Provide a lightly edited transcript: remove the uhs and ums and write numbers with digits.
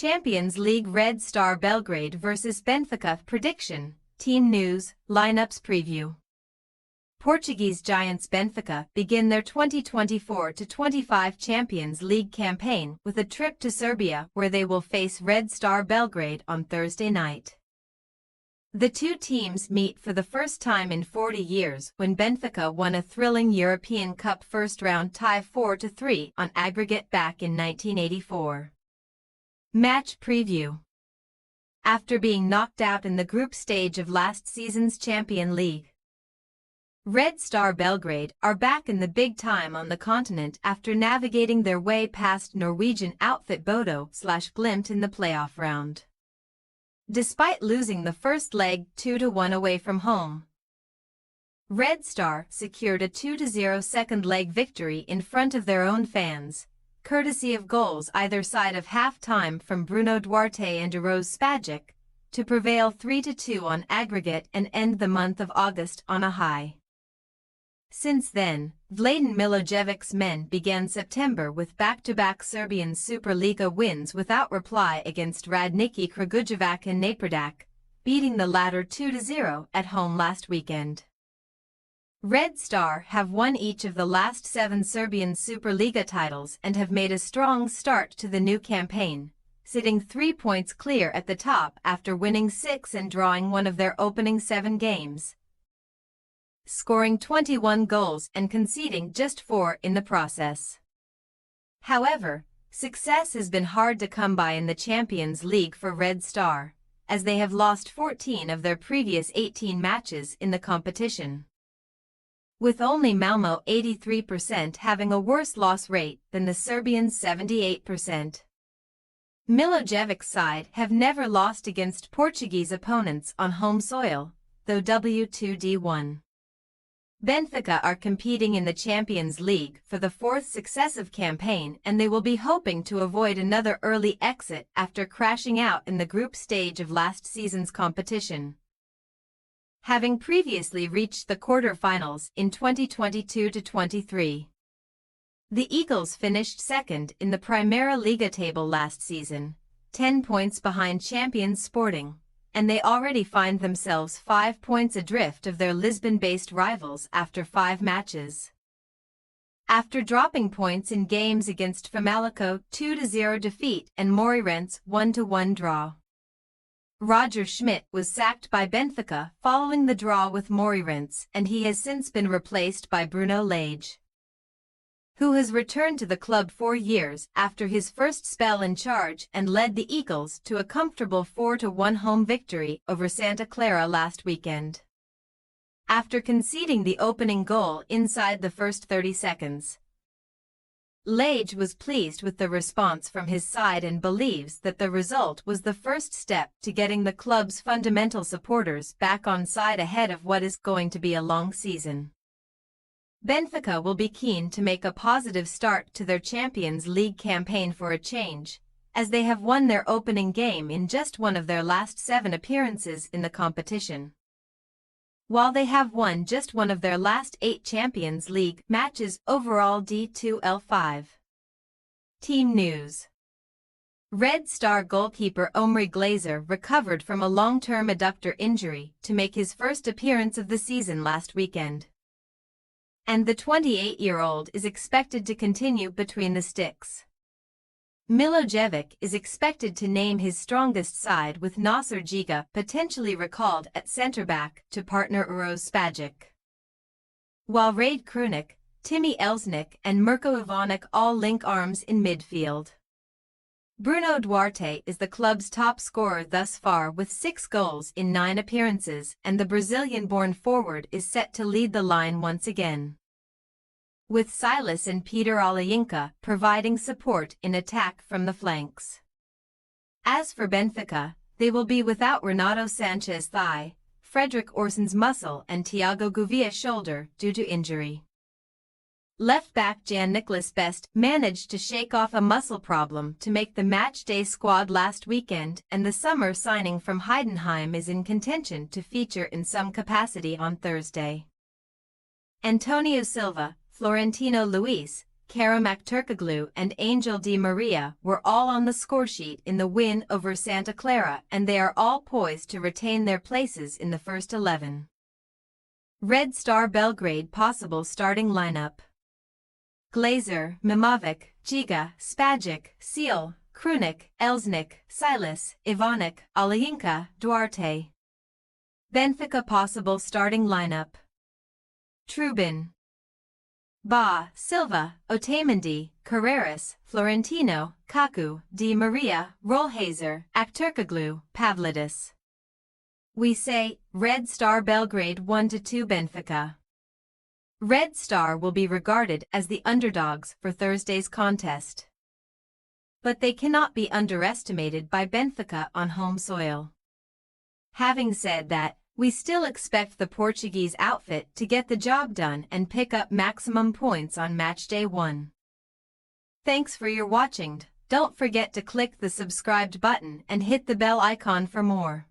Champions League Red Star Belgrade vs Benfica prediction, team news, lineups preview. Portuguese giants Benfica begin their 2024-25 Champions League campaign with a trip to Serbia where they will face Red Star Belgrade on Thursday night. The two teams meet for the first time in 40 years when Benfica won a thrilling European Cup first-round tie 4-3 on aggregate back in 1984. Match preview. After being knocked out in the group stage of last season's Champions League, Red Star Belgrade are back in the big time on the continent after navigating their way past Norwegian outfit Bodo/Glimt in the playoff round. Despite losing the first leg 2-1 away from home, Red Star secured a 2-0 second leg victory in front of their own fans, courtesy of goals either side of half-time from Bruno Duarte and Uroš Spajic, to prevail 3-2 on aggregate and end the month of August on a high. Since then, Vladan Milojevic's men began September with back-to-back Serbian Superliga wins without reply against Radnički Kragujevac and Napredak, beating the latter 2-0 at home last weekend. Red Star have won each of the last 7 Serbian Superliga titles and have made a strong start to the new campaign, sitting 3 points clear at the top after winning 6 and drawing one of their opening 7 games, scoring 21 goals and conceding just 4 in the process. However, success has been hard to come by in the Champions League for Red Star, as they have lost 14 of their previous 18 matches in the competition, with only Malmo 83% having a worse loss rate than the Serbians' 78%. Milojevic's side have never lost against Portuguese opponents on home soil, though W2D1. Benfica are competing in the Champions League for the 4th successive campaign, and they will be hoping to avoid another early exit after crashing out in the group stage of last season's competition, having previously reached the quarter-finals in 2022-23. The Eagles finished second in the Primeira Liga table last season, 10 points behind champions Sporting, and they already find themselves 5 points adrift of their Lisbon-based rivals after 5 matches. After dropping points in games against Famalicão 2-0 defeat and Moreirense 1-1 draw, Roger Schmidt was sacked by Benfica following the draw with Moreirense, and he has since been replaced by Bruno Lage, who has returned to the club 4 years after his first spell in charge and led the Eagles to a comfortable 4-1 home victory over Santa Clara last weekend, after conceding the opening goal inside the first 30 seconds. Lage was pleased with the response from his side and believes that the result was the first step to getting the club's fundamental supporters back on side ahead of what is going to be a long season. Benfica will be keen to make a positive start to their Champions League campaign for a change, as they have won their opening game in just one of their last 7 appearances in the competition, while they have won just one of their last 8 Champions League matches overall. D2L5. Team news. Red Star goalkeeper Omri Glazer recovered from a long-term adductor injury to make his first appearance of the season last weekend, and the 28-year-old is expected to continue between the sticks. Milojevic is expected to name his strongest side, with Nasser Giga potentially recalled at centre-back to partner Uroš Spajic, while Rade Krunic, Timmy Elsnik and Mirko Ivanic all link arms in midfield. Bruno Duarte is the club's top scorer thus far with 6 goals in 9 appearances, and the Brazilian-born forward is set to lead the line once again, with Silas and Peter Olayinka providing support in attack from the flanks. As for Benfica, they will be without Renato Sanchez thigh, Frederick Orson's muscle and Thiago Gouveia shoulder due to injury. Left-back Jan-Nicolas Best managed to shake off a muscle problem to make the matchday squad last weekend, and the summer signing from Heidenheim is in contention to feature in some capacity on Thursday. Antonio Silva, Florentino Luis, Karamak and Angel Di Maria were all on the scoresheet in the win over Santa Clara, and they are all poised to retain their places in the first 11. Red Star Belgrade possible starting lineup: Glazer, Mimovic, Giga, Spajic, Seal, Krunic, Elsnik, Silas, Ivanic, Alayinka, Duarte. Benfica possible starting lineup: Trubin, Ba, Silva, Otamendi, Carreras, Florentino, Kaku, Di Maria, Rolhazer, Akturkoglu, Pavlidis. We say, Red Star Belgrade 1-2 Benfica. Red Star will be regarded as the underdogs for Thursday's contest. But they cannot be underestimated by Benfica on home soil. Having said that, we still expect the Portuguese outfit to get the job done and pick up maximum points on matchday 1. Thanks for your watching. Don't forget to click the subscribed button and hit the bell icon for more.